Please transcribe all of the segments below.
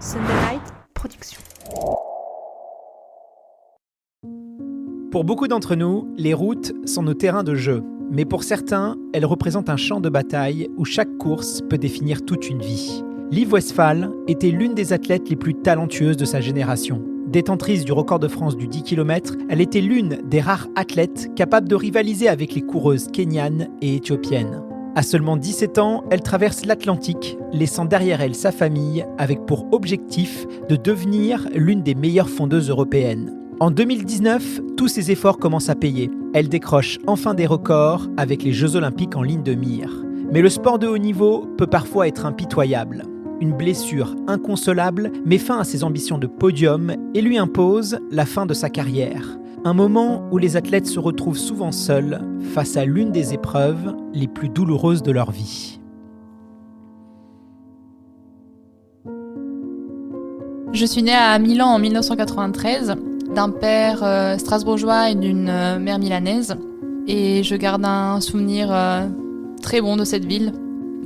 Sunderlight Productions. Pour beaucoup d'entre nous, les routes sont nos terrains de jeu. Mais pour certains, elles représentent un champ de bataille où chaque course peut définir toute une vie. Liv Westphal était l'une des athlètes les plus talentueuses de sa génération. Détentrice du record de France du 10 km, elle était l'une des rares athlètes capables de rivaliser avec les coureuses kenyanes et éthiopiennes. À seulement 17 ans, elle traverse l'Atlantique, laissant derrière elle sa famille, avec pour objectif de devenir l'une des meilleures fondeuses européennes. En 2019, tous ses efforts commencent à payer. Elle décroche enfin des records avec les Jeux Olympiques en ligne de mire. Mais le sport de haut niveau peut parfois être impitoyable. Une blessure inconsolable met fin à ses ambitions de podium et lui impose la fin de sa carrière. Un moment où les athlètes se retrouvent souvent seuls face à l'une des épreuves les plus douloureuses de leur vie. Je suis née à Milan en 1993, d'un père strasbourgeois et d'une mère milanaise. Et je garde un souvenir très bon de cette ville.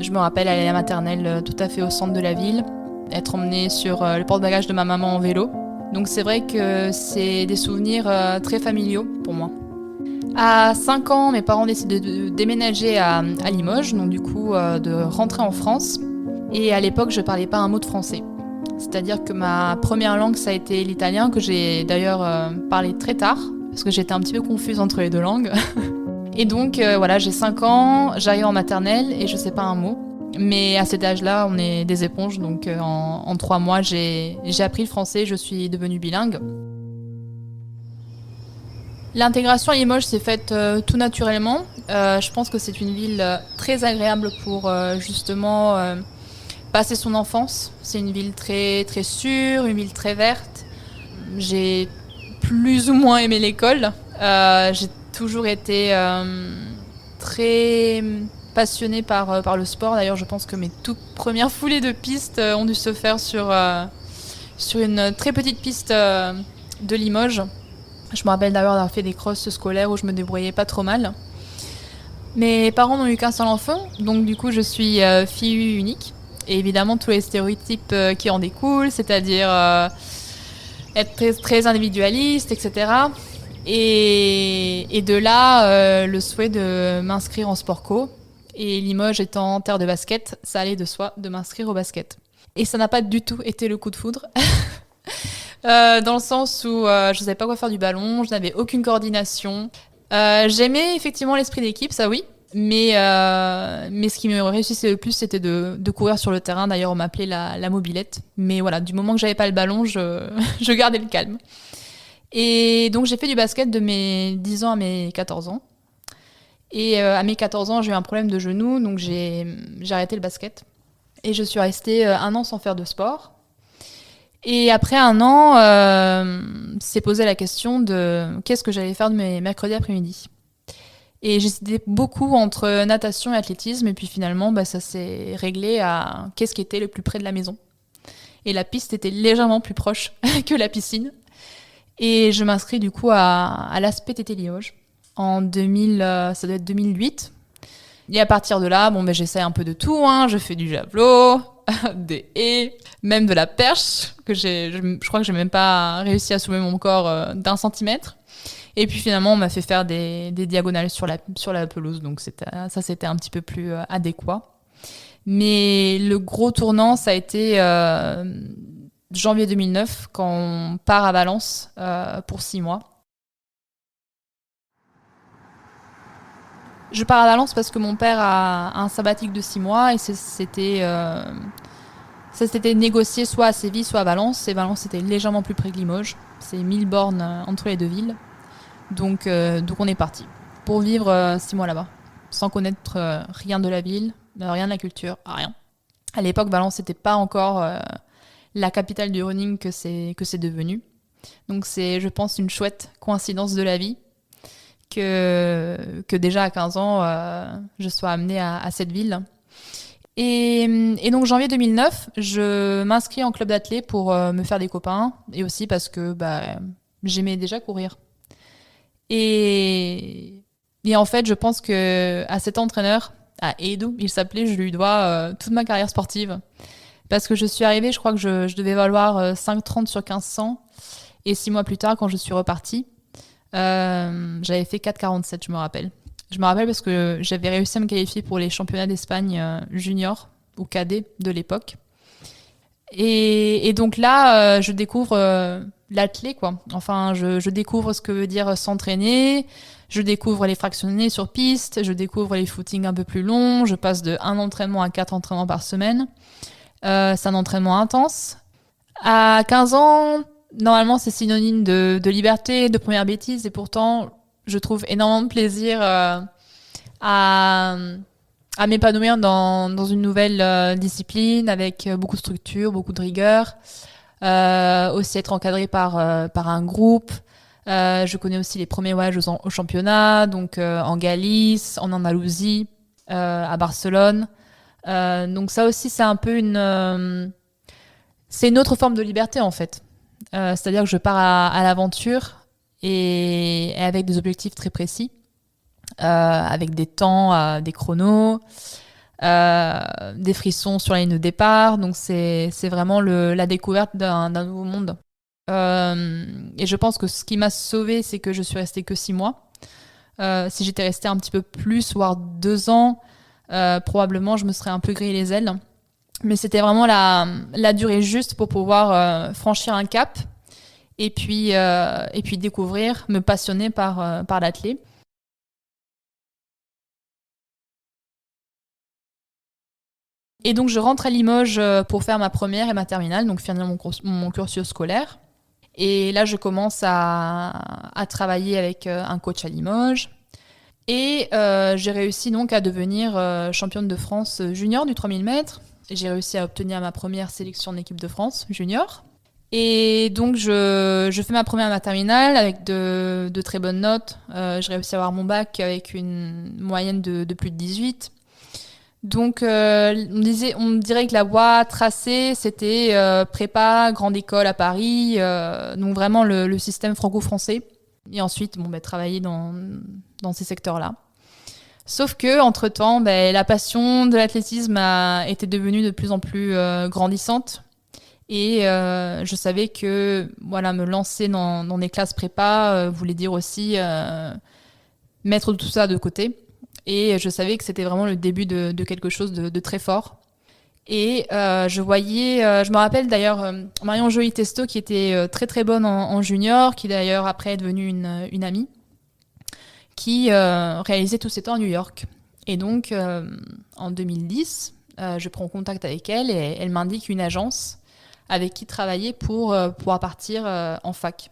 Je me rappelle aller à la maternelle tout à fait au centre de la ville, être emmenée sur le porte-bagages de ma maman en vélo. Donc c'est vrai que c'est des souvenirs très familiaux pour moi. À 5 ans, mes parents décident de déménager à Limoges, donc du coup de rentrer en France. Et à l'époque, je parlais pas un mot de français. C'est-à-dire que ma première langue, ça a été l'italien, que j'ai d'ailleurs parlé très tard, parce que j'étais un petit peu confuse entre les deux langues. Et donc voilà, j'ai 5 ans, j'arrive en maternelle et je sais pas un mot. Mais à cet âge-là, on est des éponges, donc en 3 mois, j'ai appris le français, je suis devenue bilingue. L'intégration à Limoges s'est faite tout naturellement. Je pense que c'est une ville très agréable pour justement passer son enfance. C'est une ville très, très sûre, une ville très verte. J'ai plus ou moins aimé l'école. J'ai toujours été très passionnée par le sport. D'ailleurs, je pense que mes toutes premières foulées de pistes ont dû se faire sur une très petite piste de Limoges. Je me rappelle d'ailleurs d'avoir fait des crosses scolaires où je me débrouillais pas trop mal. Mes parents n'ont eu qu'un seul enfant, donc du coup je suis fille unique. Et évidemment tous les stéréotypes qui en découlent, c'est-à-dire être très, très individualiste, etc. Et de là, le souhait de m'inscrire en sport co. Et Limoges étant terre de basket, ça allait de soi de m'inscrire au basket. Et ça n'a pas du tout été le coup de foudre. Dans le sens où je ne savais pas quoi faire du ballon, je n'avais aucune coordination. J'aimais effectivement l'esprit d'équipe, ça oui. Mais ce qui me réussissait le plus, c'était de courir sur le terrain. D'ailleurs, on m'appelait la mobilette. Mais voilà, du moment que j'avais pas le ballon, je gardais le calme. Et donc, j'ai fait du basket de mes 10 ans à mes 14 ans. Et à mes 14 ans, j'ai eu un problème de genou, donc j'ai arrêté le basket. Et je suis restée 1 an sans faire de sport. Et après 1 an, s'est posé la question de qu'est-ce que j'allais faire de mes mercredis après-midi. Et j'hésitais beaucoup entre natation et athlétisme, et puis finalement, ça s'est réglé à qu'est-ce qui était le plus près de la maison. Et la piste était légèrement plus proche que la piscine. Et je m'inscris du coup à l'ASPTT Limoges en 2000, ça doit être 2008. Et à partir de là, j'essaie un peu de tout. Je fais du javelot, des haies, même de la perche, que je crois que j'ai même pas réussi à soulever mon corps d'1 centimètre. Et puis finalement, on m'a fait faire des diagonales sur la pelouse, donc c'était un petit peu plus adéquat. Mais le gros tournant, ça a été janvier 2009, quand on part à Valence pour 6 mois. Je pars à Valence parce que mon père a un sabbatique de 6 mois et ça s'était négocié soit à Séville, soit à Valence. Et Valence était légèrement plus près que Limoges. C'est 1000 bornes entre les deux villes. Donc on est parti pour vivre 6 mois là-bas, sans connaître rien de la ville, rien de la culture, rien. À l'époque, Valence n'était pas encore la capitale du running que c'est devenu. Donc c'est, je pense, une chouette coïncidence de la vie que déjà à 15 ans, je sois amenée à cette ville. Et donc janvier 2009, je m'inscris en club d'athlé pour me faire des copains, et aussi parce que j'aimais déjà courir. Et en fait, je pense que à cet entraîneur, à Edu, il s'appelait, je lui dois toute ma carrière sportive. Parce que je suis arrivée, je crois que je devais valoir 5,30 sur 1500. Et 6 mois plus tard, quand je suis repartie, j'avais fait 4,47, je me rappelle. Je me rappelle parce que j'avais réussi à me qualifier pour les championnats d'Espagne junior ou cadet de l'époque. Et donc là, je découvre l'athlé, quoi. Enfin, je découvre ce que veut dire s'entraîner, je découvre les fractionnés sur piste, je découvre les footings un peu plus longs, je passe de 1 entraînement à 4 entraînements par semaine. C'est un entraînement intense. À 15 ans, normalement, c'est synonyme de liberté, de première bêtise, et pourtant, je trouve énormément de plaisir à m'épanouir dans une nouvelle discipline avec beaucoup de structure, beaucoup de rigueur. Aussi être encadré par un groupe. Je connais aussi les premiers voyages au championnat, donc en Galice, en Andalousie, à Barcelone. Donc ça aussi, c'est un peu c'est une autre forme de liberté en fait. C'est-à-dire que je pars à l'aventure et avec des objectifs très précis, avec des temps, des chronos, des frissons sur la ligne de départ. Donc c'est vraiment la découverte d'un nouveau monde. Et je pense que ce qui m'a sauvée, c'est que je suis restée que 6 mois. Si j'étais restée un petit peu plus, voire 2 ans, probablement je me serais un peu grillé les ailes. Mais c'était vraiment la durée juste pour pouvoir franchir un cap et puis découvrir, me passionner par l'athlé. Et donc je rentre à Limoges pour faire ma première et ma terminale, donc finir mon cursus scolaire. Et là je commence à travailler avec un coach à Limoges. Et j'ai réussi donc à devenir championne de France junior du 3000 mètres. J'ai réussi à obtenir ma première sélection en équipe de France junior. Et donc, je fais ma première ma terminale avec de très bonnes notes. J'ai réussi à avoir mon bac avec une moyenne de plus de 18. Donc, on dirait que la voie tracée, c'était prépa, grande école à Paris. Donc, vraiment le système franco-français. Et ensuite, travailler dans ces secteurs-là. Sauf que, entre-temps, la passion de l'athlétisme était devenue de plus en plus grandissante. Et je savais que me lancer dans des classes prépa voulait dire aussi mettre tout ça de côté. Et je savais que c'était vraiment le début de quelque chose de très fort. Et je me rappelle d'ailleurs Marion Joly-Testo qui était très très bonne en junior, qui d'ailleurs après est devenue une amie, qui réalisait tous ses temps à New York. Et donc, en 2010, je prends contact avec elle et elle m'indique une agence avec qui travailler pour pouvoir partir en fac.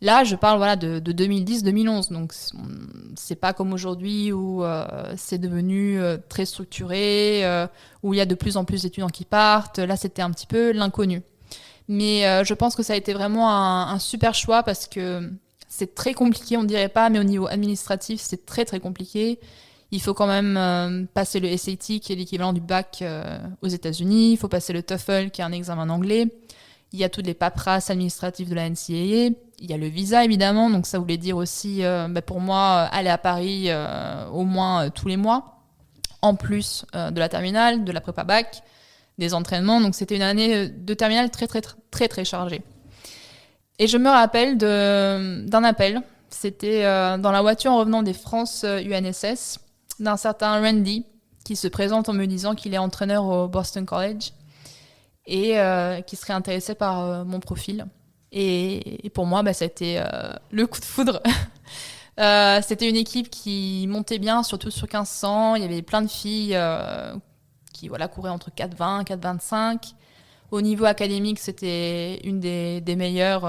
Là, je parle de 2010-2011, donc c'est pas comme aujourd'hui où c'est devenu très structuré, où il y a de plus en plus d'étudiants qui partent. Là, c'était un petit peu l'inconnu. Mais je pense que ça a été vraiment un super choix parce que c'est très compliqué, on dirait pas, mais au niveau administratif, c'est très très compliqué. Il faut quand même passer le SAT, qui est l'équivalent du bac aux États-Unis. Il faut passer le TOEFL, qui est un examen en anglais. Il y a toutes les paperasses administratives de la NCAA. Il y a le visa, évidemment. Donc ça voulait dire aussi, pour moi, aller à Paris au moins tous les mois, en plus de la terminale, de la prépa bac, des entraînements. Donc c'était une année de terminale très, très, très, très, très chargée. Et je me rappelle d'un appel. C'était dans la voiture en revenant des France UNSS, d'un certain Randy, qui se présente en me disant qu'il est entraîneur au Boston College et qui serait intéressé par mon profil. Et pour moi, ça a été le coup de foudre. C'était une équipe qui montait bien, surtout sur 1500. Il y avait plein de filles qui couraient entre 4,20 et 4,25. Au niveau académique, c'était une des meilleures,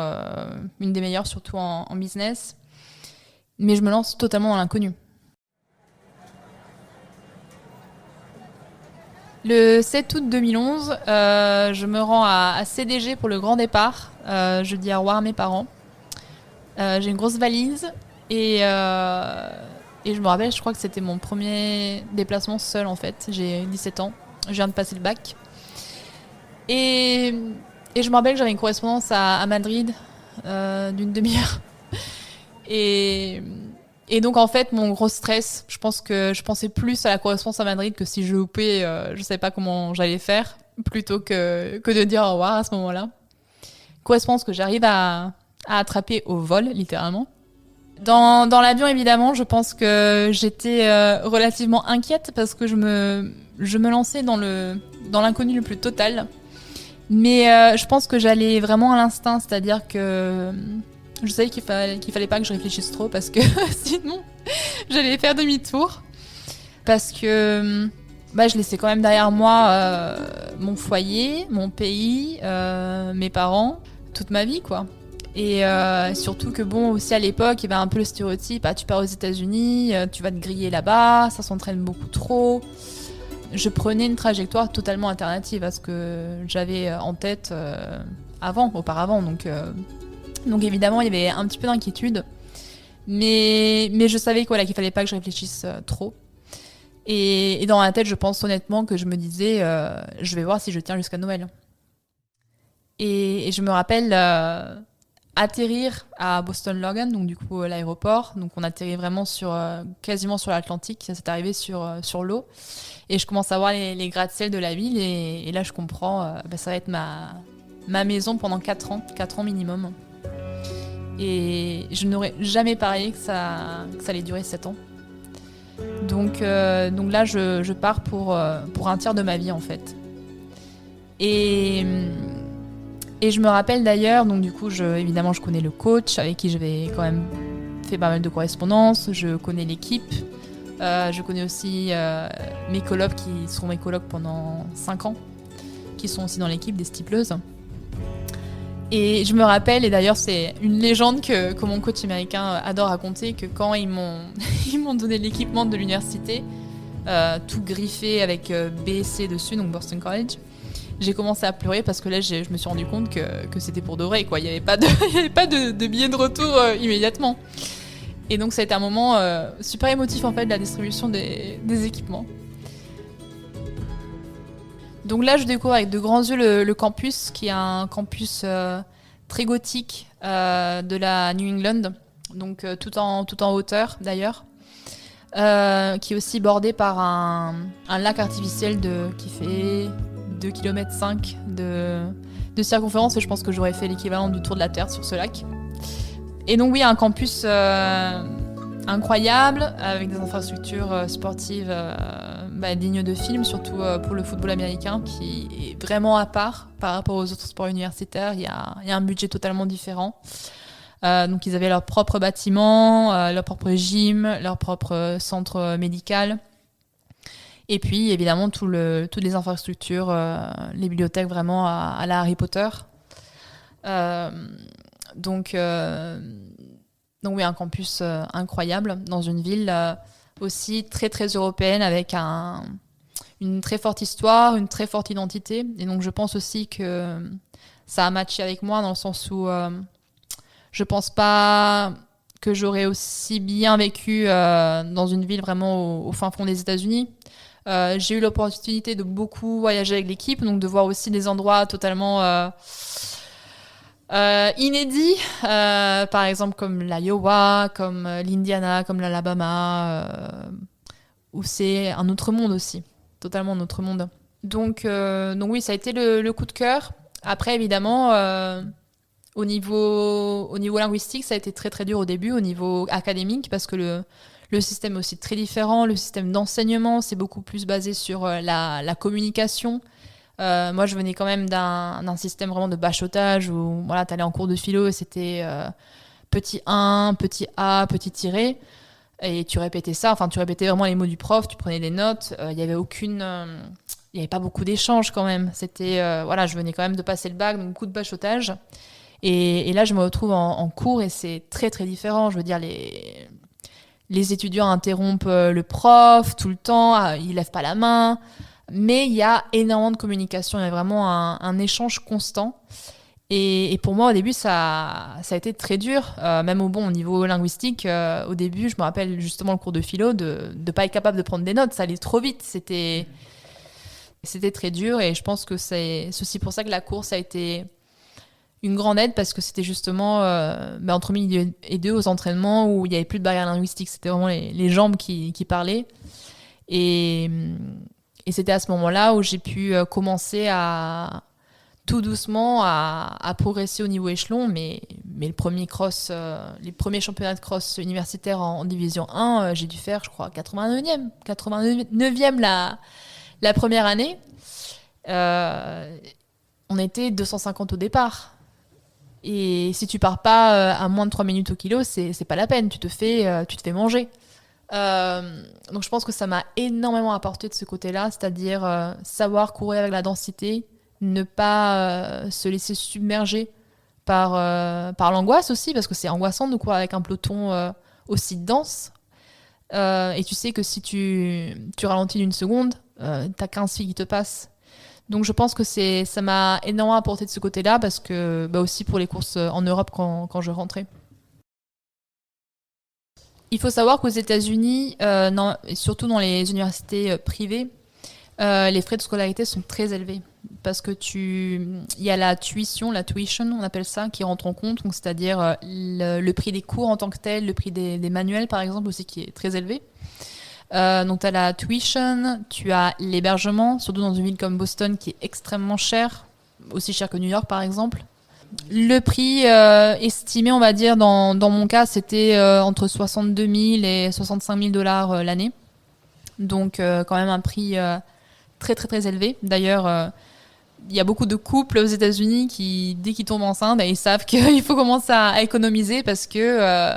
surtout en business. Mais je me lance totalement dans l'inconnu. Le 7 août 2011, je me rends à CDG pour le grand départ. Je dis au revoir à mes parents. J'ai une grosse valise et je me rappelle, je crois que c'était mon premier déplacement seul en fait. J'ai 17 ans, je viens de passer le bac. Et je me rappelle que j'avais une correspondance à Madrid d'une demi-heure. Et donc, en fait, mon gros stress, je pense que je pensais plus à la correspondance à Madrid que si je loupais, je ne savais pas comment j'allais faire. plutôt que de dire au revoir à ce moment-là. Correspondance que j'arrive à attraper au vol, littéralement. Dans l'avion, évidemment, je pense que j'étais relativement inquiète parce que je me lançais dans l'inconnu le plus total. Mais je pense que j'allais vraiment à l'instinct, c'est-à-dire que je savais qu'il fallait pas que je réfléchisse trop parce que sinon, j'allais faire demi-tour. Parce que je laissais quand même derrière moi mon foyer, mon pays, mes parents, toute ma vie, quoi. Et surtout que aussi à l'époque, il y avait un peu le stéréotype, tu pars aux États-Unis, tu vas te griller là-bas, ça s'entraîne beaucoup trop. Je prenais une trajectoire totalement alternative à ce que j'avais en tête auparavant. Donc évidemment, il y avait un petit peu d'inquiétude. Mais je savais qu'il fallait pas que je réfléchisse trop. Et dans ma tête, je pense honnêtement que je me disais, je vais voir si je tiens jusqu'à Noël. Et je me rappelle atterrir à Boston Logan, donc du coup l'aéroport. Donc on atterrit vraiment quasiment sur l'Atlantique. Ça s'est arrivé sur l'eau. Et je commence à voir les gratte-ciel de la ville. Et là, je comprends, ça va être ma maison pendant 4 ans minimum. Et je n'aurais jamais parié que ça allait durer 7 ans. Donc là, je pars pour un tiers de ma vie, en fait. Et je me rappelle d'ailleurs, donc du coup, évidemment, je connais le coach avec qui j'avais quand même fait pas mal de correspondances. Je connais l'équipe. Je connais aussi mes colocs qui seront mes colocs pendant 5 ans, qui sont aussi dans l'équipe des stipleuses. Et je me rappelle, et d'ailleurs c'est une légende que mon coach américain adore raconter, que quand ils m'ont donné l'équipement de l'université, tout griffé avec BC dessus, donc Boston College, j'ai commencé à pleurer parce que là je me suis rendu compte que c'était pour de vrai, quoi. Il n'y avait pas de billet de retour immédiatement. Et donc ça a été un moment super émotif en fait de la distribution des équipements. Donc là je découvre avec de grands yeux le campus, qui est un campus très gothique de la New England, donc tout en hauteur d'ailleurs, qui est aussi bordé par un lac artificiel qui fait 2,5 km de circonférence, et je pense que j'aurais fait l'équivalent du tour de la Terre sur ce lac. Et donc oui, un campus incroyable, avec des infrastructures sportives dignes de film, surtout pour le football américain, qui est vraiment à part par rapport aux autres sports universitaires. Il y a un budget totalement différent. Donc ils avaient leur propre bâtiment, leur propre gym, leur propre centre médical. Et puis évidemment toutes les infrastructures, les bibliothèques vraiment à la Harry Potter. Donc oui, un campus incroyable dans une ville aussi très très européenne, avec une très forte histoire, une très forte identité. Et donc je pense aussi que ça a matché avec moi, dans le sens où je pense pas que j'aurais aussi bien vécu dans une ville vraiment au fin fond des États-Unis. J'ai eu l'opportunité de beaucoup voyager avec l'équipe, donc de voir aussi des endroits totalement inédits, par exemple comme l'Iowa, comme l'Indiana, comme l'Alabama, où c'est un autre monde aussi, totalement un autre monde. Donc oui, ça a été le coup de cœur. Après, évidemment, au niveau linguistique, ça a été très très dur au début, au niveau académique, parce que le système est aussi très différent. Le système d'enseignement, c'est beaucoup plus basé sur la communication. Moi, je venais quand même d'un système vraiment de bachotage où voilà, tu allais en cours de philo et c'était petit 1, petit A, petit tiré. Et tu répétais ça, tu répétais vraiment les mots du prof, tu prenais des notes. Il n'y avait pas beaucoup d'échanges quand même. C'était, je venais quand même de passer le bac, donc beaucoup de bachotage. Et là, je me retrouve en cours et c'est très très différent. Je veux dire, les étudiants interrompent le prof tout le temps, ils lèvent pas la main. Mais il y a énormément de communication, il y a vraiment un échange constant. Et pour moi, au début, ça a été très dur. Même au niveau linguistique, au début, je me rappelle justement le cours de philo, de ne pas être capable de prendre des notes. Ça allait trop vite. C'était très dur. Et je pense que c'est aussi pour ça que la course a été une grande aide, parce que c'était justement entre midi et deux aux entraînements où il n'y avait plus de barrière linguistique. C'était vraiment les jambes qui parlaient. Et Et c'était à ce moment-là où j'ai pu commencer à tout doucement à progresser au niveau échelon, mais le premier cross, les premiers championnats de cross universitaires en division 1, j'ai dû faire, je crois, 89e la première année. On était 250 au départ. Et si tu pars pas à moins de 3 minutes au kilo, c'est pas la peine, tu te fais manger. Donc je pense que ça m'a énormément apporté de ce côté-là, c'est-à-dire savoir courir avec la densité, ne pas se laisser submerger par l'angoisse aussi, parce que c'est angoissant de courir avec un peloton aussi dense. Et tu sais que si tu ralentis d'une seconde, t'as 15 filles qui te passent. Donc je pense que ça m'a énormément apporté de ce côté-là, parce que aussi pour les courses en Europe quand je rentrais. Il faut savoir qu'aux États-Unis, surtout dans les universités privées, les frais de scolarité sont très élevés. Parce que il y a la tuition, on appelle ça, qui rentre en compte. Donc, c'est-à-dire le prix des cours en tant que tel, le prix des manuels, par exemple, aussi, qui est très élevé. Donc, tu as la tuition, tu as l'hébergement, surtout dans une ville comme Boston, qui est extrêmement cher, aussi cher que New York, par exemple. Le prix estimé, on va dire, dans mon cas, c'était entre 62 000 et 65 000 dollars l'année. Donc, quand même un prix très, très, très élevé. D'ailleurs, il y a beaucoup de couples aux États-Unis qui, dès qu'ils tombent enceintes, ils savent qu'il faut commencer à économiser parce que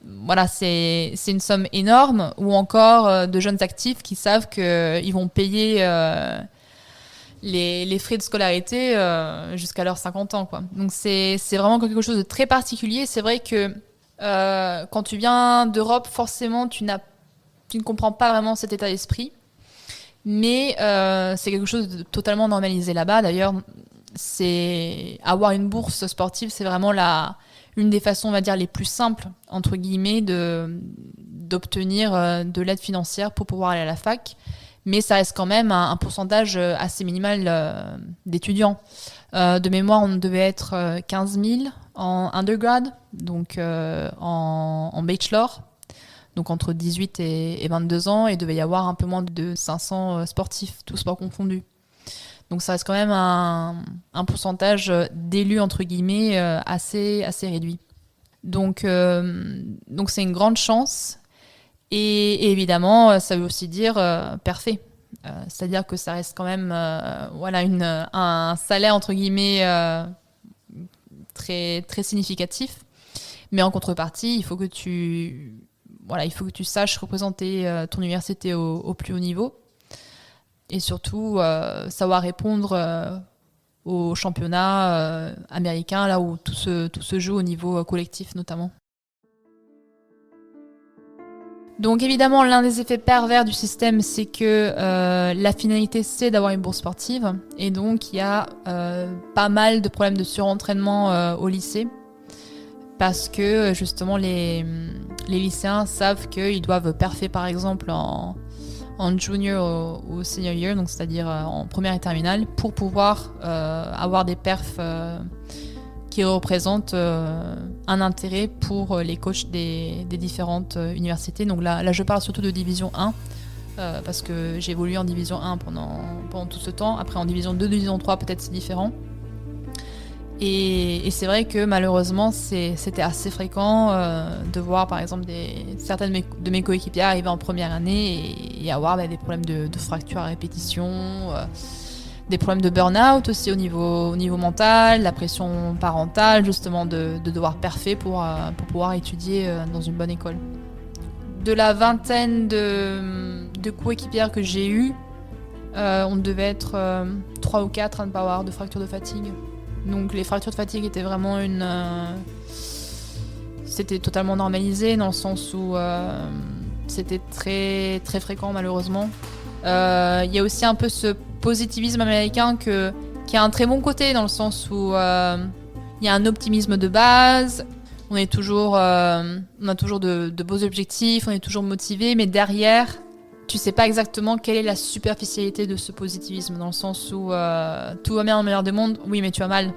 voilà, c'est une somme énorme. Ou encore de jeunes actifs qui savent qu'ils vont payer les frais de scolarité jusqu'à leurs 50 ans, quoi. Donc c'est vraiment quelque chose de très particulier. C'est vrai que quand tu viens d'Europe, forcément, tu ne comprends pas vraiment cet état d'esprit. Mais c'est quelque chose de totalement normalisé là-bas. D'ailleurs, avoir une bourse sportive, c'est vraiment une des façons, on va dire, les plus simples, entre guillemets, d'obtenir de l'aide financière pour pouvoir aller à la fac. Mais ça reste quand même un pourcentage assez minimal d'étudiants. De mémoire, on devait être 15 000 en undergrad, donc en bachelor. Donc entre 18 et 22 ans, et il devait y avoir un peu moins de 500 sportifs, tous sports confondus. Donc ça reste quand même un pourcentage d'élus, entre guillemets, assez réduit. Donc c'est une grande chance. Et évidemment, ça veut aussi dire parfait. C'est-à-dire que ça reste quand même un salaire, entre guillemets, très, très significatif. Mais en contrepartie, il faut que tu saches représenter ton université au plus haut niveau. Et surtout, savoir répondre aux championnats américains, là où tout se joue au niveau collectif notamment. Donc évidemment, l'un des effets pervers du système, c'est que la finalité, c'est d'avoir une bourse sportive. Et donc, il y a pas mal de problèmes de surentraînement au lycée. Parce que justement, les lycéens savent qu'ils doivent perfer, par exemple, en junior ou senior year, donc c'est-à-dire en première et terminale, pour pouvoir avoir des perfs qui représentent un intérêt pour les coachs des différentes universités. Donc là, je parle surtout de Division 1, parce que j'ai évolué en Division 1 pendant tout ce temps. Après, en Division 2, Division 3, peut-être c'est différent. Et c'est vrai que malheureusement, c'était assez fréquent de voir, par exemple, certaines de mes coéquipiers arriver en première année et avoir des problèmes de fractures à répétition, des problèmes de burn-out aussi au niveau mental, la pression parentale, justement, de devoir perfer pour pouvoir étudier dans une bonne école. De la vingtaine de coéquipières que j'ai eues, on devait être 3 ou 4 à ne pas avoir de fractures de fatigue. Donc les fractures de fatigue étaient vraiment c'était totalement normalisé dans le sens où c'était très, très fréquent malheureusement. Il y a aussi un peu ce positivisme américain qui a un très bon côté dans le sens où il y a un optimisme de base, on a toujours de beaux objectifs, on est toujours motivé, mais derrière, tu sais pas exactement quelle est la superficialité de ce positivisme, dans le sens où tout va bien dans le meilleur des mondes, oui mais tu as mal.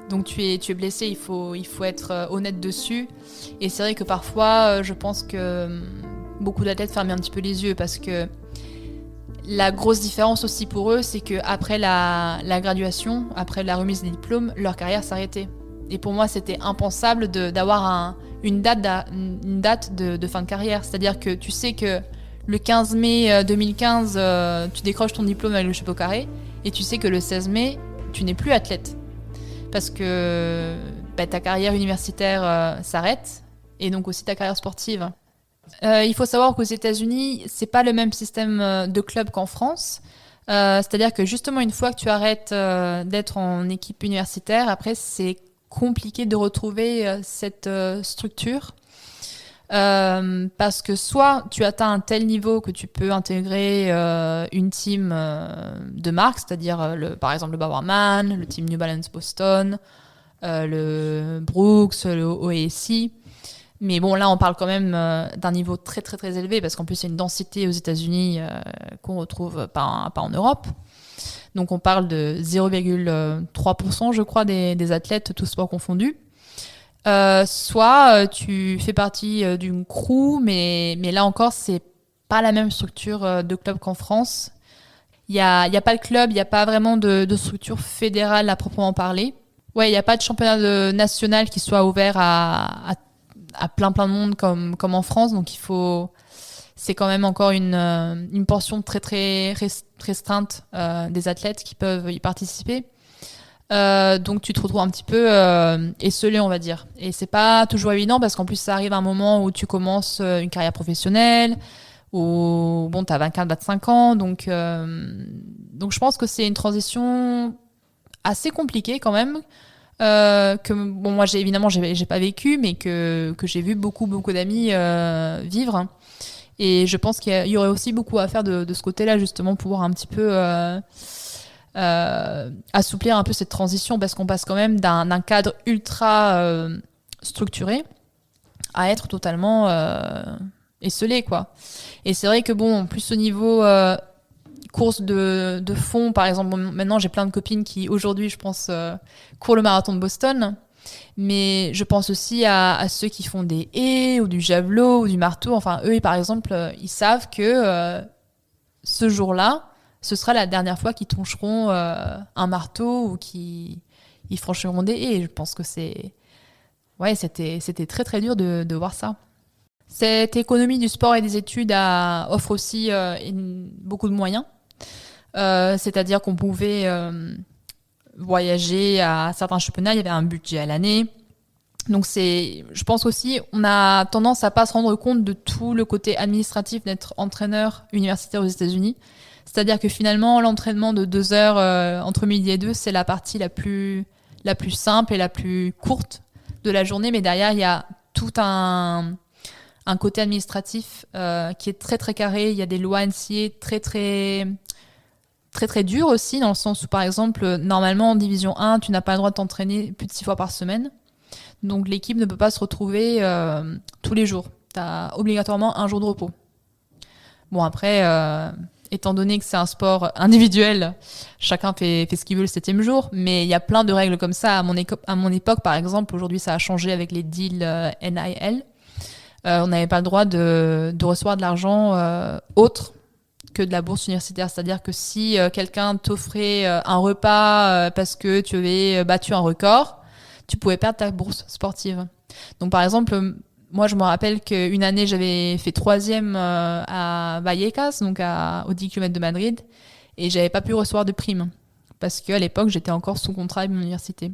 Donc tu es blessé, il faut être honnête dessus. Et c'est vrai que parfois, je pense que beaucoup d'athlètes ferment un petit peu les yeux parce que La grosse différence aussi pour eux, c'est qu'après la graduation, après la remise des diplômes, leur carrière s'arrêtait. Et pour moi, c'était impensable d'avoir une date de fin de carrière. C'est-à-dire que tu sais que le 15 mai 2015, tu décroches ton diplôme avec le chapeau carré, et tu sais que le 16 mai, tu n'es plus athlète. Parce que ta carrière universitaire s'arrête, et donc aussi ta carrière sportive. Il faut savoir qu'aux États-Unis, c'est pas le même système de club qu'en France. C'est-à-dire que justement, une fois que tu arrêtes d'être en équipe universitaire, après, c'est compliqué de retrouver cette structure. Parce que soit tu atteins un tel niveau que tu peux intégrer une team de marque, c'est-à-dire par exemple le Bowerman, le team New Balance Boston, le Brooks, le OASI. Mais bon, là, on parle quand même d'un niveau très, très, très élevé parce qu'en plus, il y a une densité aux États-Unis qu'on retrouve pas en Europe. Donc, on parle de 0,3%, je crois, des athlètes, tous sports confondus. Soit tu fais partie d'une crew, mais là encore, c'est pas la même structure de club qu'en France. Il y a pas de club, il n'y a pas vraiment de structure fédérale à proprement parler. Ouais, il n'y a pas de championnat national qui soit ouvert à plein de monde comme en France, donc c'est quand même encore une portion très très restreinte des athlètes qui peuvent y participer. Donc tu te retrouves un petit peu esselé, on va dire. Et c'est pas toujours évident parce qu'en plus ça arrive à un moment où tu commences une carrière professionnelle, où bon t'as 24-25 ans, donc je pense que c'est une transition assez compliquée quand même. Que bon, moi j'ai pas vécu, mais que j'ai vu beaucoup d'amis vivre, et je pense qu'il y aurait aussi beaucoup à faire de ce côté-là, justement, pour un petit peu assouplir un peu cette transition, parce qu'on passe quand même d'un cadre ultra structuré à être totalement esselé, quoi. Et c'est vrai que bon, plus au niveau course de fond, par exemple, bon, maintenant j'ai plein de copines qui aujourd'hui, je pense, courent le marathon de Boston, mais je pense aussi à ceux qui font des haies ou du javelot ou du marteau. Enfin, eux, par exemple, ils savent que ce jour-là, ce sera la dernière fois qu'ils toucheront un marteau ou qu'ils franchiront des haies. Je pense que c'était très très dur de voir ça. Cette économie du sport et des études offre aussi beaucoup de moyens. C'est-à-dire qu'on pouvait voyager à certains championnats, il y avait un budget à l'année. Donc je pense aussi, on a tendance à pas se rendre compte de tout le côté administratif d'être entraîneur universitaire aux États-Unis. C'est-à-dire que finalement, l'entraînement de 2 heures entre midi et 2, c'est la partie la plus simple et la plus courte de la journée. Mais derrière, il y a tout un côté administratif qui est très très carré. Il y a des lois NCAA très très très très dures aussi, dans le sens où, par exemple, normalement en division 1, tu n'as pas le droit de t'entraîner plus de 6 fois par semaine. Donc l'équipe ne peut pas se retrouver tous les jours. Tu as obligatoirement un jour de repos. Bon, après, étant donné que c'est un sport individuel, chacun fait ce qu'il veut le 7e jour, mais il y a plein de règles comme ça. À mon époque, par exemple, aujourd'hui ça a changé avec les deals NIL. On n'avait pas le droit de recevoir de l'argent autre que de la bourse universitaire. C'est-à-dire que si quelqu'un t'offrait un repas parce que tu avais battu un record, tu pouvais perdre ta bourse sportive. Donc par exemple, moi je me rappelle qu'une année j'avais fait 3e à Vallecas, donc aux 10 km de Madrid, et j'avais pas pu recevoir de prime parce qu'à l'époque j'étais encore sous contrat avec mon université.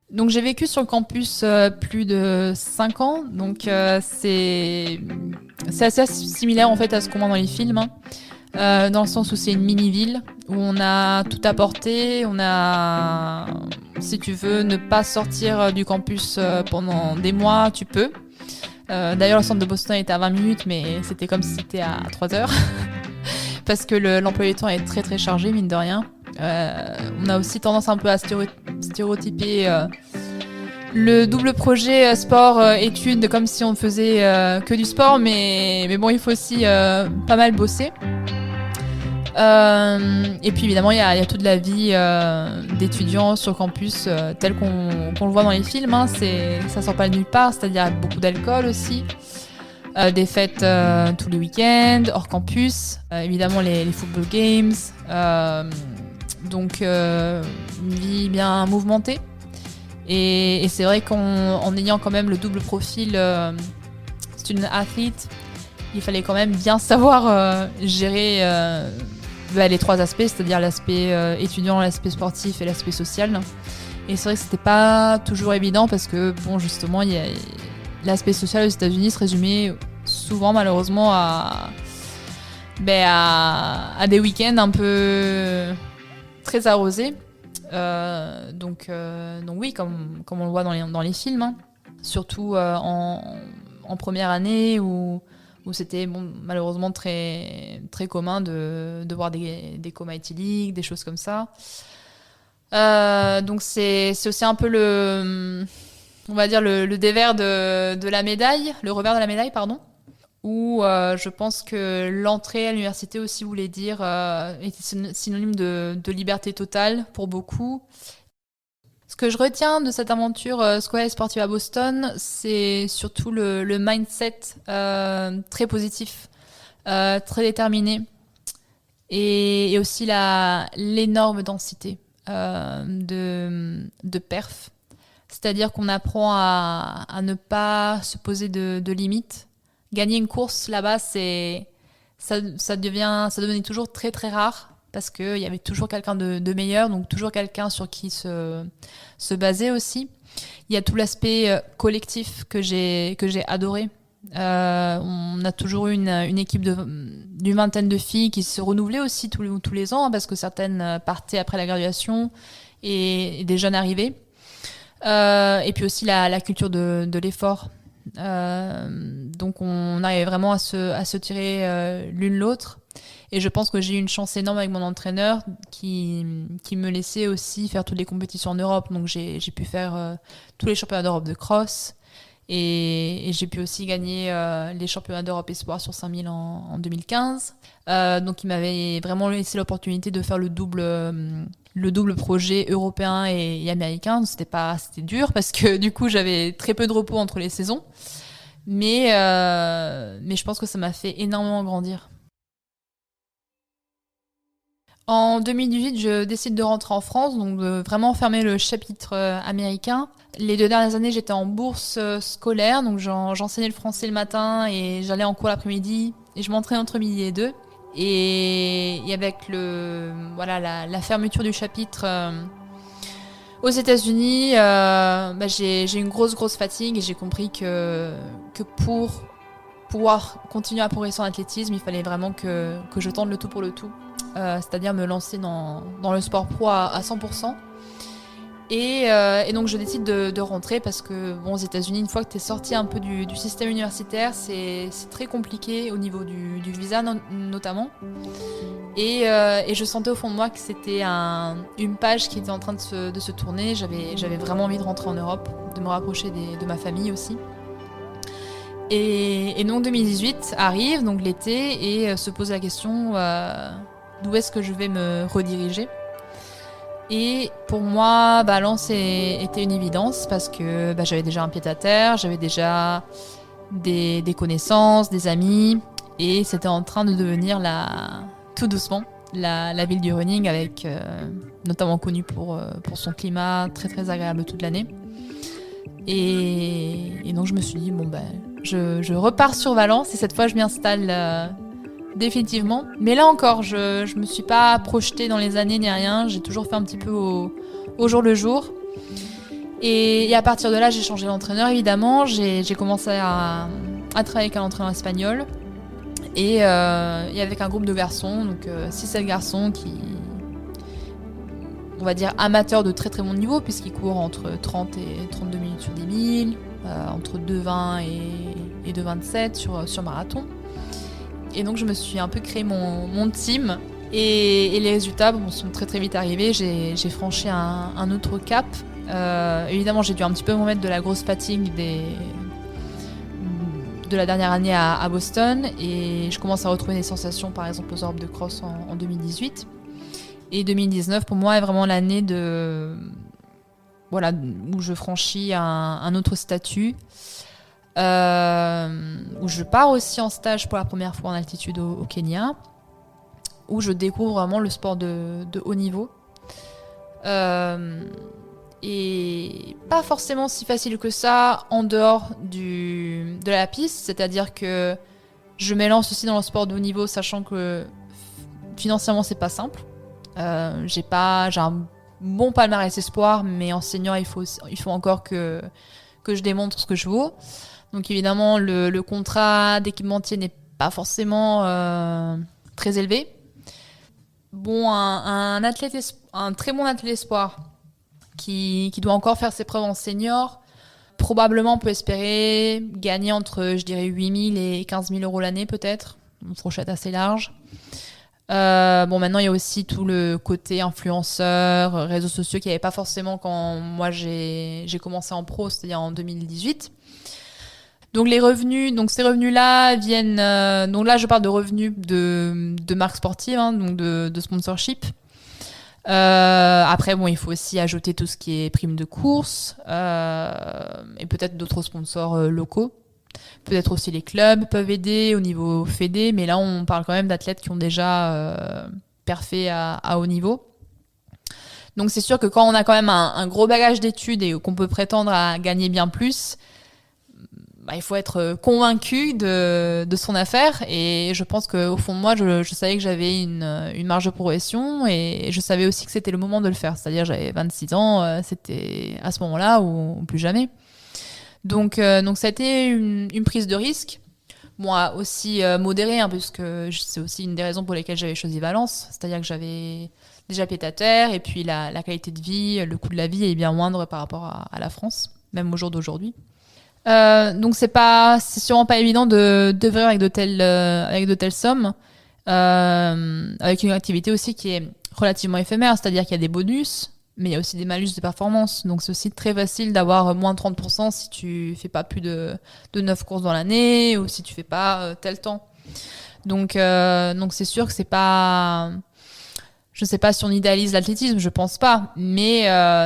Donc j'ai vécu sur le campus plus de 5 ans, donc c'est assez similaire en fait à ce qu'on voit dans les films, hein. Dans le sens où c'est une mini-ville où on a tout à portée, on a, si tu veux ne pas sortir du campus pendant des mois, tu peux. D'ailleurs le centre de Boston était à 20 minutes, mais c'était comme si c'était à 3 heures parce que l'emploi du temps est très très chargé, mine de rien. On a aussi tendance un peu à stéréotyper le double projet sport-études comme si on faisait que du sport, mais bon, il faut aussi pas mal bosser. Et puis évidemment, il y a toute la vie d'étudiants sur campus telle qu'on le voit dans les films, hein. Ça sort pas de nulle part, c'est-à-dire beaucoup d'alcool aussi. Des fêtes tous les week-ends, hors campus, évidemment les football games. Donc une vie bien mouvementée. Et c'est vrai qu'en ayant quand même le double profil student athlete, il fallait quand même bien savoir gérer les 3 aspects, c'est-à-dire l'aspect étudiant, l'aspect sportif et l'aspect social. Et c'est vrai que c'était pas toujours évident parce que, bon, justement, l'aspect social aux États-Unis se résumait souvent, malheureusement, à des week-ends un peu très arrosés. Donc oui, comme on le voit dans les films, hein. Surtout en première année où c'était malheureusement très, très commun de voir des comas éthyliques, des choses comme ça. Donc c'est aussi un peu on va dire le dévers de la médaille, le revers de la médaille, pardon, où je pense que l'entrée à l'université aussi voulait dire était synonyme de liberté totale pour beaucoup. Ce que je retiens de cette aventure scolaire et sportive à Boston, c'est surtout le mindset très positif, très déterminé, et aussi l'énorme densité de perf. C'est-à-dire qu'on apprend à ne pas se poser de limites. Gagner une course là-bas, ça devenait toujours très très rare parce qu'il y avait toujours quelqu'un de meilleur, donc toujours quelqu'un sur qui se baser aussi. Il y a tout l'aspect collectif que j'ai adoré. On a toujours eu une équipe d'une vingtaine de filles qui se renouvelait aussi tous les ans, hein, parce que certaines partaient après la graduation et des jeunes arrivaient. Et puis aussi la culture de l'effort. Donc on arrivait vraiment à se tirer l'une l'autre. Et je pense que j'ai eu une chance énorme avec mon entraîneur qui me laissait aussi faire toutes les compétitions en Europe. Donc j'ai pu faire tous les championnats d'Europe de cross. Et j'ai pu aussi gagner les championnats d'Europe Espoir sur 5000 en 2015. Donc il m'avait vraiment laissé l'opportunité de faire le double projet européen et américain. C'était dur parce que du coup j'avais très peu de repos entre les saisons. Mais je pense que ça m'a fait énormément grandir. En 2018, je décide de rentrer en France, donc de vraiment fermer le chapitre américain. Les 2 dernières années, j'étais en bourse scolaire, donc j'enseignais le français le matin et j'allais en cours l'après-midi et je m'entraînais entre midi et 2. Et avec la fermeture du chapitre aux États-Unis, j'ai une grosse fatigue et j'ai compris que pour pouvoir continuer à progresser en athlétisme, il fallait vraiment que je tente le tout pour le tout. C'est-à-dire me lancer dans le sport pro à 100%. Et donc je décide de rentrer parce que aux États-Unis, une fois que tu es sorti un peu du système universitaire, c'est très compliqué au niveau du visa notamment. Et je sentais au fond de moi que c'était une page qui était en train de se tourner. J'avais vraiment envie de rentrer en Europe, de me rapprocher de ma famille aussi. Et donc 2018 arrive, donc l'été, et se pose la question d'où est-ce que je vais me rediriger. Et pour moi, Valence était une évidence parce que j'avais déjà un pied-à-terre, j'avais déjà des connaissances, des amis, et c'était en train de devenir tout doucement la ville du running, avec notamment connue pour son climat très très agréable toute l'année. Et donc je me suis dit je repars sur Valence et cette fois je m'y installe définitivement. Mais là encore, je me suis pas projetée dans les années ni rien. J'ai toujours fait un petit peu au jour le jour. Et à partir de là, j'ai changé d'entraîneur évidemment. J'ai commencé à travailler avec un entraîneur espagnol et avec un groupe de garçons, donc 6-7 garçons qui, on va dire, amateurs de très très bon niveau puisqu'ils courent entre 30 et 32 minutes sur 10 000, entre 2,20 et 2,27 sur marathon. Et donc je me suis un peu créé mon team et les résultats sont très très vite arrivés. J'ai franchi un autre cap. Évidemment j'ai dû un petit peu me remettre de la grosse fatigue de la dernière année à Boston et je commence à retrouver des sensations par exemple aux Europes de cross en 2018. Et 2019 pour moi est vraiment l'année où je franchis un autre statut où je pars aussi en stage pour la première fois en altitude au Kenya, où je découvre vraiment le sport de haut niveau. Et pas forcément si facile que ça en dehors de la piste, c'est-à-dire que je m'élance aussi dans le sport de haut niveau, sachant que financièrement c'est pas simple. J'ai un bon palmarès espoir, mais en senior il faut encore que je démontre ce que je vaux. Donc évidemment le contrat d'équipementier n'est pas forcément très élevé. Bon, un très bon athlète espoir qui doit encore faire ses preuves en senior, probablement peut espérer gagner entre, je dirais, 8 000 et 15 000 euros l'année peut-être, une fourchette assez large. Bon, maintenant, il y a aussi tout le côté influenceur, réseaux sociaux qu'il n'y avait pas forcément quand moi j'ai commencé en pro, c'est-à-dire en 2018. Donc les revenus, ces revenus-là viennent. Donc là, je parle de revenus de marques sportives, hein, donc de sponsorship. Après, bon, il faut aussi ajouter tout ce qui est primes de course et peut-être d'autres sponsors locaux. Peut-être aussi les clubs peuvent aider au niveau fédé, mais là, on parle quand même d'athlètes qui ont déjà perfé à haut niveau. Donc c'est sûr que quand on a quand même un gros bagage d'études et qu'on peut prétendre à gagner bien plus, il faut être convaincu de son affaire, et je pense qu'au fond de moi, je savais que j'avais une marge de progression, et je savais aussi que c'était le moment de le faire. C'est-à-dire j'avais 26 ans, c'était à ce moment-là ou plus jamais. Donc ça a été une prise de risque. Bon, aussi modérée, hein, parce que c'est aussi une des raisons pour lesquelles j'avais choisi Valence. C'est-à-dire que j'avais déjà pied à terre, et puis la qualité de vie, le coût de la vie est bien moindre par rapport à la France, même au jour d'aujourd'hui. Donc c'est sûrement pas évident de vivre avec de telles sommes, avec une activité aussi qui est relativement éphémère, c'est-à-dire qu'il y a des bonus, mais il y a aussi des malus de performance. Donc c'est aussi très facile d'avoir moins de 30% si tu fais pas plus de 9 courses dans l'année, ou si tu fais pas tel temps. Donc c'est sûr que c'est pas... Je sais pas si on idéalise l'athlétisme, je pense pas, mais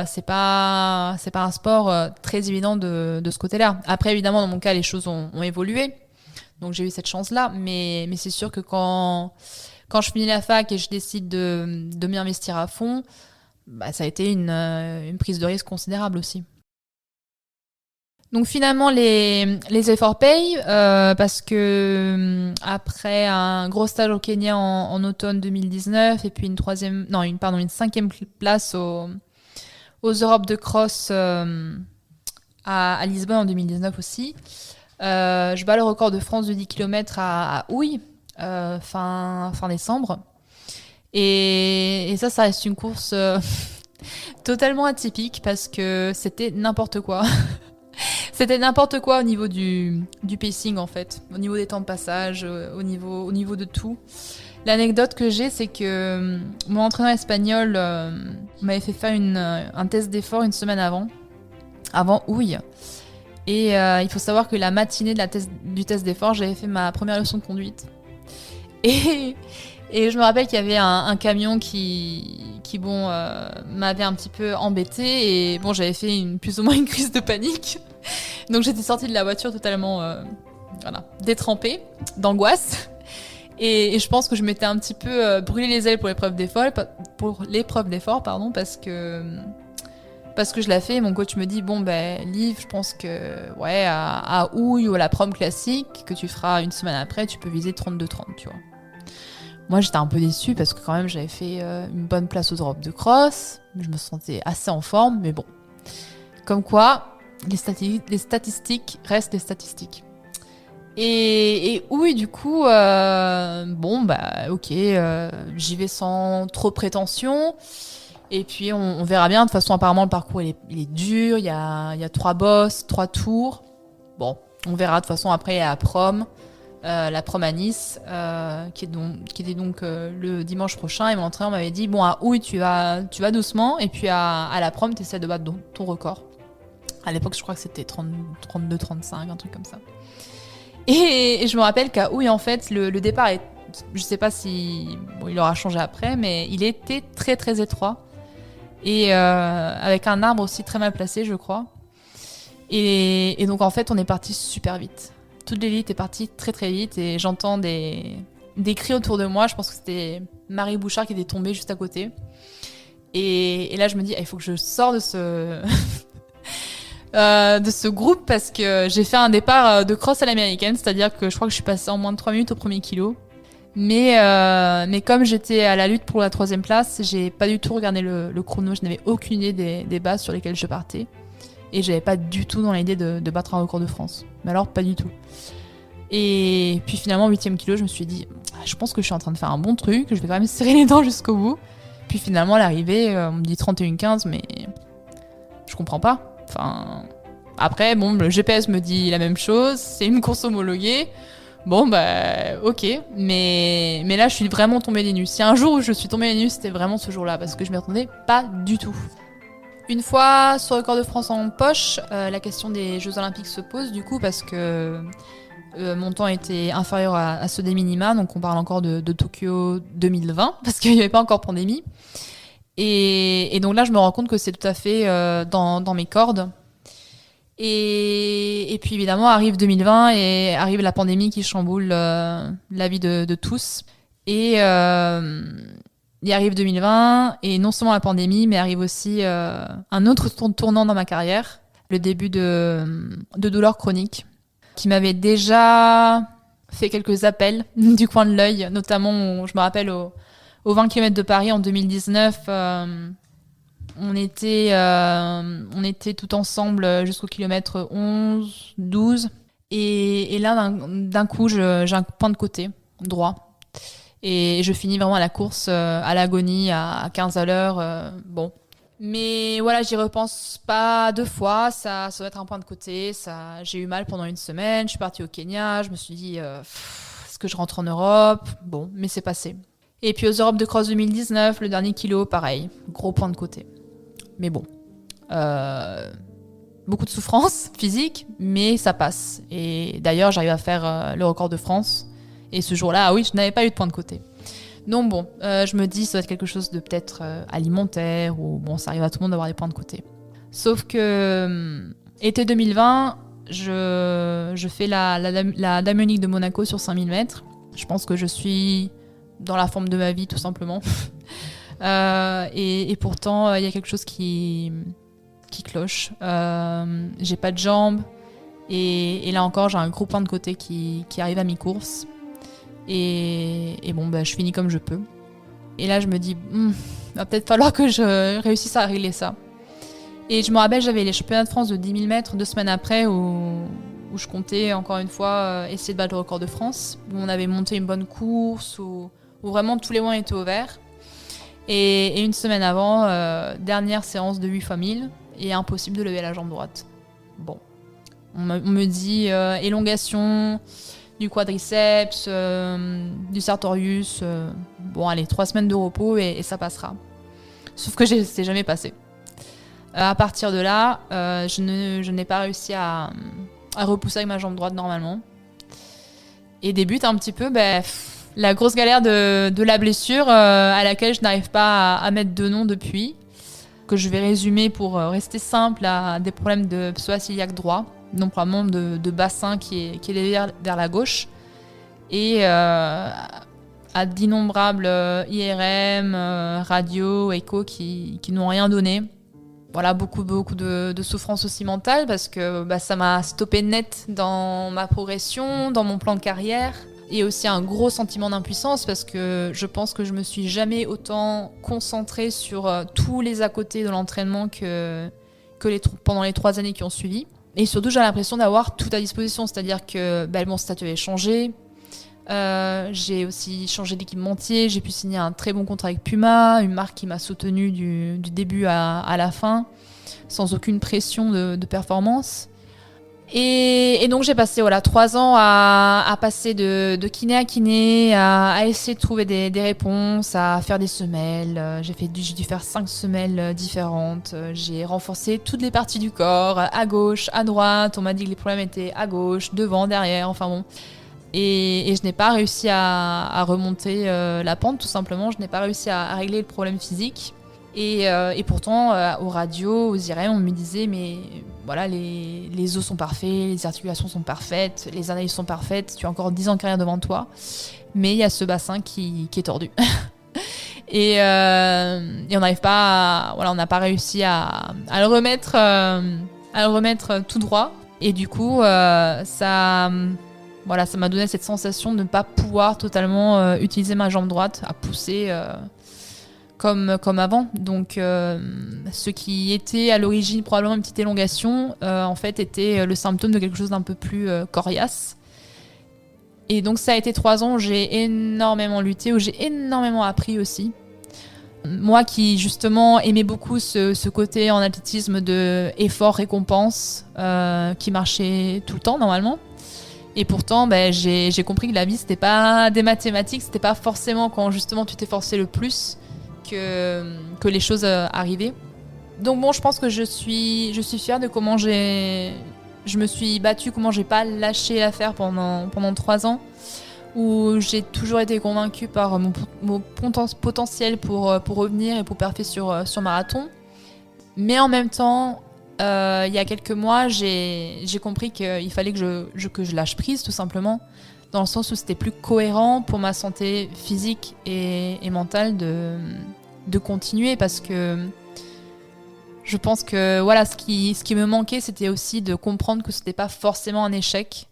c'est pas un sport très évident de ce côté-là. Après, évidemment, dans mon cas, les choses ont évolué, donc j'ai eu cette chance-là, mais c'est sûr que quand je finis la fac et je décide de m'y investir à fond, ça a été une prise de risque considérable aussi. Donc finalement, les efforts payent, parce que après un gros stage au Kenya en automne 2019, et puis une cinquième place aux Europes de cross à Lisbonne en 2019 aussi, je bats le record de France de 10 km à Houille fin décembre. Et ça reste une course totalement atypique, parce que c'était n'importe quoi. C'était n'importe quoi au niveau du pacing, en fait, au niveau des temps de passage, au niveau de tout. L'anecdote que j'ai, c'est que mon entraîneur espagnol m'avait fait faire un test d'effort une semaine avant Houille. Et il faut savoir que la matinée du test d'effort, j'avais fait ma première leçon de conduite. Et je me rappelle qu'il y avait un camion qui m'avait un petit peu embêtée, et bon, j'avais fait plus ou moins une crise de panique. Donc j'étais sortie de la voiture totalement détrempée, d'angoisse. Et je pense que je m'étais un petit peu brûlé les ailes pour l'épreuve d'effort, parce que je l'ai fait. Mon coach me dit, Liv, je pense que à Houille ou à la prom classique que tu feras une semaine après, tu peux viser 32-30, tu vois. Moi, j'étais un peu déçue, parce que quand même, j'avais fait une bonne place aux Europes de cross. Je me sentais assez en forme, mais bon. Comme quoi, les statistiques restent des statistiques. Et oui, du coup, ok, j'y vais sans trop prétention. Et puis, on verra bien. De toute façon, apparemment, le parcours, il est dur. Il y a 3 bosses, 3 tours. Bon, on verra. De toute façon, après, il y a la prom à Nice, qui était donc le dimanche prochain. Et mon entraîneur m'avait dit, à Houille, tu vas doucement. Et puis, à la prom, tu essaies de battre ton record. À l'époque, je crois que c'était 32, 35, un truc comme ça. Et je me rappelle qu'à Houille, en fait, le départ est... Je sais pas si... il aura changé après, mais il était très, très étroit. Et avec un arbre aussi très mal placé, je crois. Et donc en fait, on est parti super vite. Toute l'élite est partie très très vite et j'entends des cris autour de moi. Je pense que c'était Marie Bouchard qui était tombée juste à côté. Et là, je me dis, il faut que je sors de ce de ce groupe parce que j'ai fait un départ de cross à l'américaine, c'est-à-dire que je crois que je suis passée en moins de 3 minutes au premier kilo. Mais comme j'étais à la lutte pour la 3e place, j'ai pas du tout regardé le chrono. Je n'avais aucune idée des bases sur lesquelles je partais. Et j'avais pas du tout dans l'idée de battre un record de France. Mais alors, pas du tout. Et puis finalement, 8e kilo, je me suis dit, je pense que je suis en train de faire un bon truc, je vais quand même serrer les dents jusqu'au bout. Puis finalement, à l'arrivée, on me dit 31,15, mais je comprends pas. Enfin, après, bon, le GPS me dit la même chose, c'est une course homologuée. Bon, bah, ok. Mais là, je suis vraiment tombée des nues. Si un jour où je suis tombée des nues, c'était vraiment ce jour-là, parce que je m'y attendais pas du tout. Une fois ce record de France en poche, la question des Jeux Olympiques se pose du coup parce que mon temps était inférieur à ceux des minima, donc on parle encore de Tokyo 2020 parce qu'il n'y avait pas encore pandémie. Et donc là, je me rends compte que c'est tout à fait dans mes cordes. Et puis évidemment, arrive 2020 et arrive la pandémie qui chamboule la vie de tous. Et il arrive 2020 et non seulement la pandémie, mais arrive aussi un autre tournant dans ma carrière, le début de douleurs chroniques, qui m'avait déjà fait quelques appels du coin de l'œil, notamment, je me rappelle, aux 20 km de Paris en 2019, on était tout ensemble jusqu'au kilomètre 11, 12, et là, d'un coup, j'ai un point de côté, droit. Et je finis vraiment la course à l'agonie, à 15 à l'heure. Bon. Mais voilà, j'y repense pas 2 fois. Ça doit être un point de côté. J'ai eu mal pendant 1 semaine. Je suis partie au Kenya. Je me suis dit, est-ce que je rentre en Europe ? Bon, mais c'est passé. Et puis aux Europes de Cross 2019, le dernier kilo, pareil. Gros point de côté. Mais bon. Beaucoup de souffrance physique, mais ça passe. Et d'ailleurs, j'arrive à faire le record de France. Et ce jour-là, oui, je n'avais pas eu de point de côté. Donc bon, je me dis, ça doit être quelque chose de peut-être alimentaire, ou bon, ça arrive à tout le monde d'avoir des points de côté. Sauf que, été 2020, je fais la Diamond de Monaco sur 5000 mètres. Je pense que je suis dans la forme de ma vie, tout simplement. Et pourtant, il y a quelque chose qui cloche. J'ai pas de jambes. Et là encore, j'ai un gros point de côté qui arrive à mi-course. Et bon, bah, je finis comme je peux. Et là, je me dis, va peut-être falloir que je réussisse à régler ça. Et je me rappelle, j'avais les championnats de France de 10 000 mètres 2 semaines après où je comptais encore une fois essayer de battre le record de France, où on avait monté une bonne course, où vraiment tous les moyens étaient ouverts. Et 1 semaine avant, dernière séance de 8 x 1000, et impossible de lever la jambe droite. Bon, on me dit élongation du quadriceps, du sartorius. Bon, allez, 3 semaines de repos et ça passera. Sauf que c'est jamais passé. À partir de là, je n'ai pas réussi à repousser avec ma jambe droite normalement. Et débute un petit peu la grosse galère de la blessure à laquelle je n'arrive pas à mettre de nom depuis, que je vais résumer pour rester simple à des problèmes de psoas iliaque droit, donc probablement de bassin qui est levé vers la gauche, et à d'innombrables IRM, radio, écho qui n'ont rien donné. Voilà, beaucoup de souffrance aussi mentale parce que ça m'a stoppé net dans ma progression, dans mon plan de carrière. Et aussi un gros sentiment d'impuissance parce que je pense que je me suis jamais autant concentrée sur tous les à côté de l'entraînement que pendant les 3 années qui ont suivi. Et surtout, j'ai l'impression d'avoir tout à disposition, c'est-à-dire que mon statut avait changé. J'ai aussi changé d'équipementier, j'ai pu signer un très bon contrat avec Puma, une marque qui m'a soutenue du début à la fin, sans aucune pression de performance. Et donc j'ai passé 3 ans à passer de kiné à kiné, à essayer de trouver des réponses, à faire des semelles. J'ai dû faire 5 semelles différentes. J'ai renforcé toutes les parties du corps, à gauche, à droite. On m'a dit que les problèmes étaient à gauche, devant, derrière, enfin bon. Et je n'ai pas réussi à remonter la pente, tout simplement. Je n'ai pas réussi à régler le problème physique. Et pourtant, aux radios, aux IRM, on me disait voilà, les os sont parfaits, les articulations sont parfaites, les analyses sont parfaites, tu as encore 10 ans de carrière devant toi, mais il y a ce bassin qui est tordu. Et on n'arrive pas on n'a pas réussi à le remettre tout droit. Et du coup, ça m'a donné cette sensation de ne pas pouvoir totalement utiliser ma jambe droite à pousser comme avant. Donc, ce qui était à l'origine probablement une petite élongation, en fait, était le symptôme de quelque chose d'un peu plus coriace. Et donc, ça a été 3 ans où j'ai énormément lutté, où j'ai énormément appris aussi. Moi qui, justement, aimais beaucoup ce côté en athlétisme de effort-récompense, qui marchait tout le temps, normalement. Et pourtant, j'ai compris que la vie, c'était pas des mathématiques, c'était pas forcément quand, justement, tu t'efforçais le plus que les choses arrivaient. Donc bon, je pense que je suis fière de comment je me suis battue, comment j'ai pas lâché l'affaire pendant 3 ans, où j'ai toujours été convaincue par mon potentiel pour revenir et pour perfer sur marathon. Mais en même temps, il y a quelques mois, j'ai compris qu'il fallait que je lâche prise, tout simplement, dans le sens où c'était plus cohérent pour ma santé physique et mentale de continuer, parce que je pense que voilà, ce qui me manquait, c'était aussi de comprendre que c'était pas forcément un échec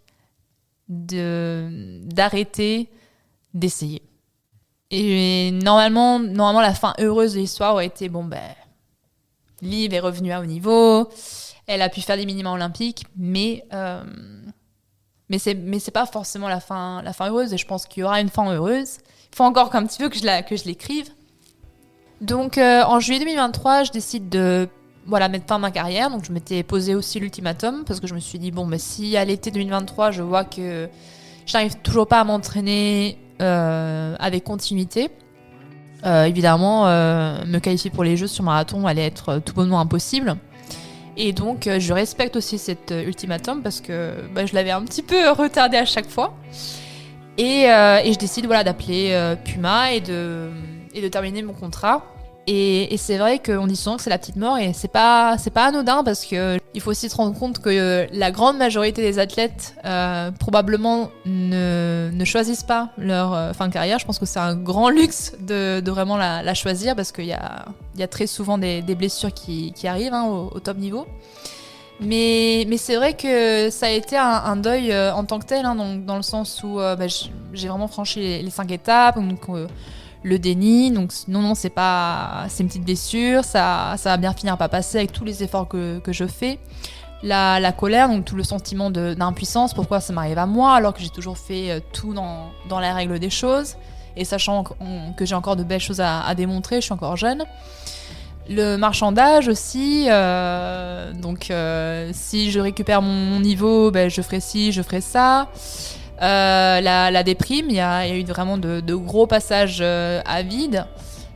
d'arrêter d'essayer. Et normalement, la fin heureuse de l'histoire aurait été Liv est revenue à haut niveau, elle a pu faire des minima olympiques, mais c'est pas forcément la fin heureuse, et je pense qu'il y aura une fin heureuse. Il faut encore qu'un petit peu que je l'écrive. Donc en juillet 2023, je décide de mettre fin à ma carrière. Donc je m'étais posé aussi l'ultimatum, parce que je me suis dit si à l'été 2023 je vois que je n'arrive toujours pas à m'entraîner avec continuité, évidemment me qualifier pour les Jeux sur marathon allait être tout bonnement impossible. Et donc je respecte aussi cet ultimatum, parce que je l'avais un petit peu retardé à chaque fois. Et je décide d'appeler Puma et de terminer mon contrat. Et c'est vrai qu'on dit souvent que c'est la petite mort, et c'est pas anodin, parce que il faut aussi se rendre compte que la grande majorité des athlètes probablement ne choisissent pas leur fin de carrière. Je pense que c'est un grand luxe de vraiment la choisir, parce qu'il y a très souvent des blessures qui arrivent au top niveau. Mais c'est vrai que ça a été un deuil en tant que tel, donc, dans le sens où j'ai vraiment franchi les 5 étapes. Donc, le déni, donc non, c'est une petite blessure, ça va bien finir par passer avec tous les efforts que je fais. La colère, donc tout le sentiment d'impuissance, pourquoi ça m'arrive à moi alors que j'ai toujours fait tout dans la règle des choses, et sachant que j'ai encore de belles choses à démontrer, je suis encore jeune. Le marchandage aussi, donc si je récupère mon niveau, je ferai ci, je ferai ça. La déprime, il y a eu vraiment de gros passages à vide,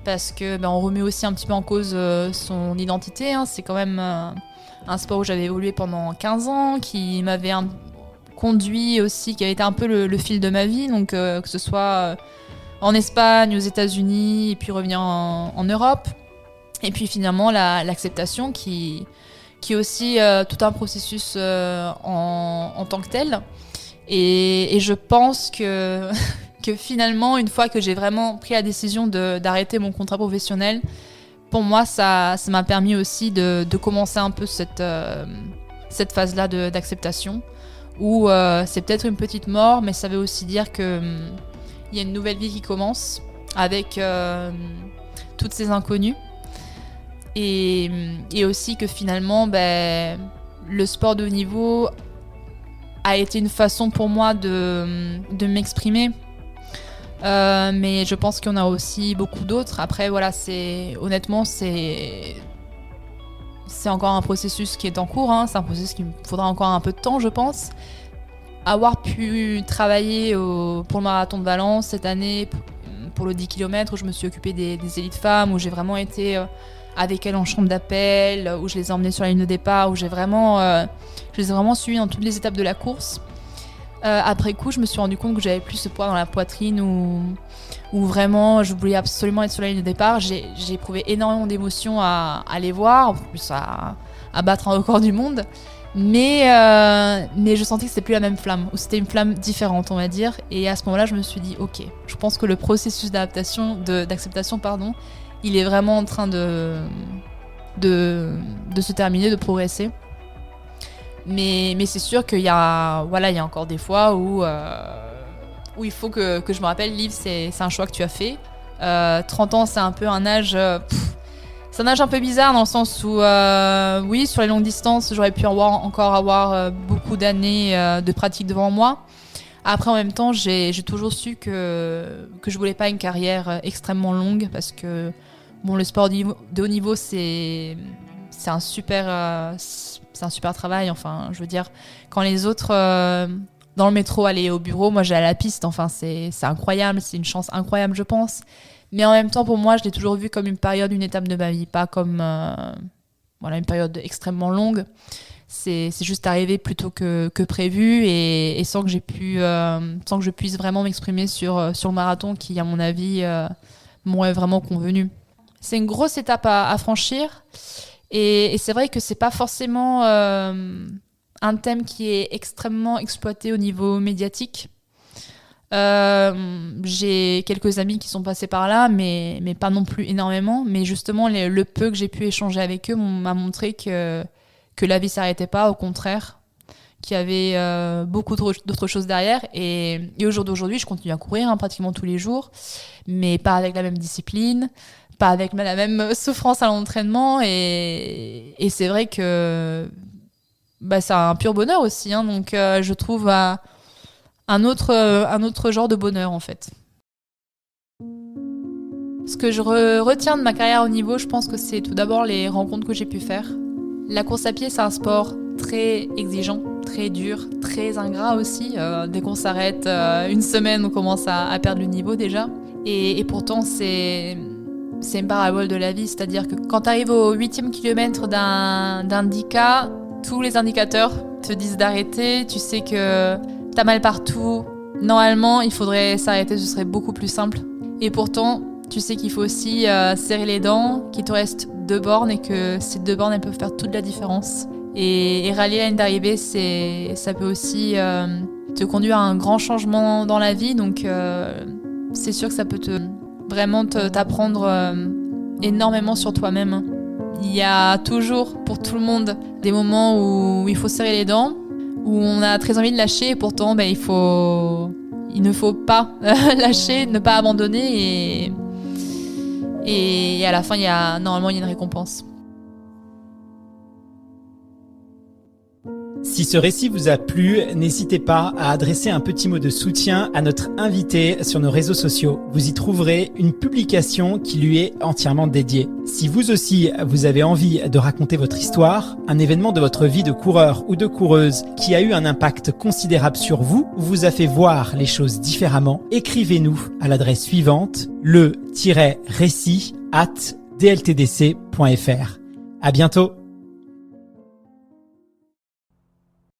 parce que on remet aussi un petit peu en cause son identité. C'est quand même un sport où j'avais évolué pendant 15 ans, qui m'avait conduit aussi, qui avait été un peu le fil de ma vie, donc que ce soit en Espagne, aux États-Unis, et puis revenir en Europe. Et puis finalement l'acceptation qui est aussi tout un processus en tant que tel. Et je pense que finalement, une fois que j'ai vraiment pris la décision d'arrêter mon contrat professionnel, pour moi, ça m'a permis aussi de commencer un peu cette phase-là d'acceptation, où c'est peut-être une petite mort, mais ça veut aussi dire qu'il y a une nouvelle vie qui commence avec toutes ces inconnues. Et aussi que finalement, le sport de haut niveau a été une façon pour moi de m'exprimer. Mais je pense qu'il y en a aussi beaucoup d'autres. Après, honnêtement, c'est encore un processus qui est en cours. C'est un processus qui me faudra encore un peu de temps, je pense. Avoir pu travailler pour le marathon de Valence cette année, pour le 10 km, où je me suis occupée des élites femmes, où j'ai vraiment été avec elles en chambre d'appel, où je les ai emmenées sur la ligne de départ, où je les ai vraiment suivies dans toutes les étapes de la course. Après coup, je me suis rendu compte que j'avais plus ce poids dans la poitrine, où vraiment je voulais absolument être sur la ligne de départ. J'ai éprouvé énormément d'émotions à les voir, en plus à battre un record du monde. Mais je sentais que c'était plus la même flamme, ou c'était une flamme différente, on va dire. Et à ce moment-là, je me suis dit, ok, je pense que le processus d'acceptation, il est vraiment en train de se terminer, de progresser. Mais c'est sûr qu'il y a encore des fois où il faut que je me rappelle, Liv, c'est un choix que tu as fait. 30 ans, c'est un peu un âge... c'est un âge un peu bizarre dans le sens où, oui, sur les longues distances, j'aurais pu encore avoir beaucoup d'années de pratique devant moi. Après, en même temps, j'ai toujours su que je voulais pas une carrière extrêmement longue parce que bon, le sport de haut niveau, c'est un super travail. Enfin, je veux dire, quand les autres dans le métro allaient au bureau, moi j'allais à la piste. Enfin, c'est incroyable, c'est une chance incroyable, je pense. Mais en même temps, pour moi, je l'ai toujours vu comme une période, une étape de ma vie, pas comme une période extrêmement longue. C'est juste arrivé plutôt que prévu et sans que je puisse vraiment m'exprimer sur le marathon qui, à mon avis, m'aurait vraiment convenu. C'est une grosse étape à franchir et c'est vrai que c'est pas forcément un thème qui est extrêmement exploité au niveau médiatique. J'ai quelques amis qui sont passés par là, mais pas non plus énormément. Mais justement, le peu que j'ai pu échanger avec eux m'a montré que la vie s'arrêtait pas, au contraire, qu'il y avait beaucoup d'autres choses derrière. Et au jour d'aujourd'hui, je continue à courir pratiquement tous les jours, mais pas avec la même discipline, pas avec la même souffrance à l'entraînement. Et c'est vrai que c'est un pur bonheur aussi. Donc, je trouve un autre genre de bonheur, en fait. Ce que je retiens de ma carrière au niveau, je pense que c'est tout d'abord les rencontres que j'ai pu faire. La course à pied, c'est un sport très exigeant, très dur, très ingrat aussi. Dès qu'on s'arrête une semaine, on commence à perdre le niveau déjà. Et pourtant, c'est une parabole de la vie. C'est-à-dire que quand tu arrives au 8e kilomètre d'un 10K, tous les indicateurs te disent d'arrêter. Tu sais que t'as mal partout. Normalement, il faudrait s'arrêter, ce serait beaucoup plus simple. Et pourtant, tu sais qu'il faut aussi serrer les dents, qu'il te reste 2 bornes et que ces 2 bornes, elles peuvent faire toute la différence. Et rallier la ligne d'arrivée, ça peut aussi te conduire à un grand changement dans la vie. Donc, c'est sûr que ça peut vraiment t'apprendre énormément sur toi-même. Il y a toujours, pour tout le monde, des moments où il faut serrer les dents, où on a très envie de lâcher et pourtant il ne faut pas lâcher, ne pas abandonner et à la fin normalement il y a une récompense. Si ce récit vous a plu, n'hésitez pas à adresser un petit mot de soutien à notre invité sur nos réseaux sociaux. Vous y trouverez une publication qui lui est entièrement dédiée. Si vous aussi, vous avez envie de raconter votre histoire, un événement de votre vie de coureur ou de coureuse qui a eu un impact considérable sur vous ou vous a fait voir les choses différemment, écrivez-nous à l'adresse suivante, le-récit@dltdc.fr. À bientôt.